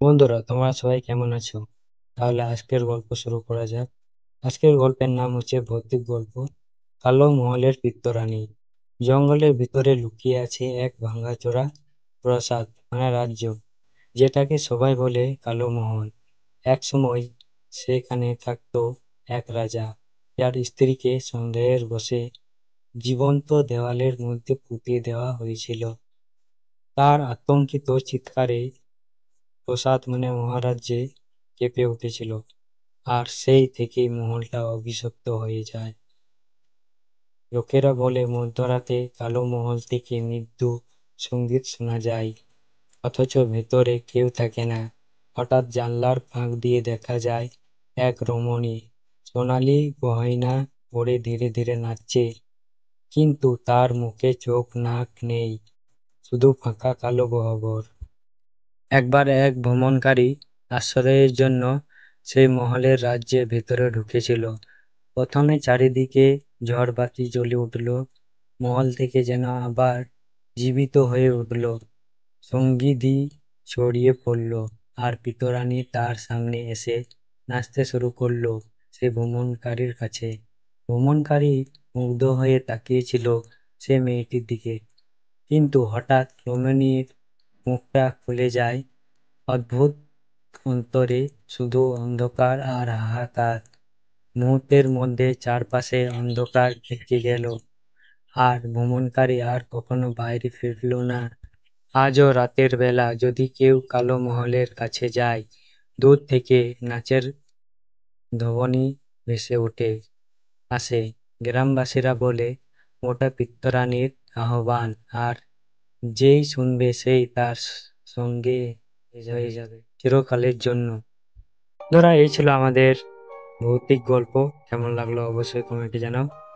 বন্ধুরা, তোমরা সবাই কেমন আছো? তাহলে আজকের গল্প শুরু করা যাক। আজকের গল্পের নাম হচ্ছে ভৌতিক গল্প কালো মহলের পিত্তরানী। জঙ্গলের ভিতরে লুকিয়ে আছে এক ভাঙাচোরা প্রাসাদ মানে রাজ্য, যেটাকে সবাই বলে কালো মহল। এক সময় সেখানে থাকতো এক রাজা, যার স্ত্রীকে সন্দেহের বশে জীবন্ত দেওয়ালের মধ্যে পুঁতে দেওয়া হয়েছিল। তার আতঙ্কিত চিৎকারে প্রাসাদ মানে মহারাজ্যে কেঁপে উঠেছিল, আর সেই থেকেই মহলটা অভিশপ্ত হয়ে যায়। লোকেরা বলে মধ্যরাতে কালো মহল থেকে মৃদু সঙ্গীত শোনা যায়, অথচ ভেতরে কেউ থাকে না। হঠাৎ জানলার ফাঁক দিয়ে দেখা যায় এক রমণী সোনালি গয়না পরে ধীরে ধীরে নাচছে, কিন্তু তার মুখে চোখ নাক নেই, শুধু ফাঁকা কালো গহ্বর। একবার এক ভ্রমণকারী আশ্রয়ের জন্য সেই মহলের রাজ্যের ভেতরে ঢুকেছিল। প্রথমে চারিদিকে ঝড়বাতি জ্বলে উঠল, মহল থেকে যেন আবার জীবিত হয়ে উঠল। সঙ্গীতই ছড়িয়ে পড়ল, আর পিতরানী তার সামনে এসে নাচতে শুরু করলো সে ভ্রমণকারীর কাছে। ভ্রমণকারী মুগ্ধ হয়ে তাকিয়েছিল সে মেয়েটির দিকে, কিন্তু হঠাৎ রমণীর মুখটা খুলে যায়। অদ্ভুত, অন্তরে শুধু অন্ধকার আর হাহাকার। মুহূর্তের মধ্যে চারপাশে অন্ধকার ঢেকে গেল, আর ভ্রমণকারী আর কখনো বাইরে ফিরল না। আজও রাতের বেলা যদি কেউ কালো মহলের কাছে যায়, দূর থেকে নাচের ধ্বনি ভেসে ওঠে আসে। গ্রামবাসীরা বলে ওটা পিত্তরানীর আহ্বান, আর যেই শুনবে সেই তার সঙ্গে হয়ে যাবে চিরকালের জন্য। বন্ধুরা, এই ছিল আমাদের ভৌতিক গল্প। কেমন লাগলো অবশ্যই কমেন্টে জানাও।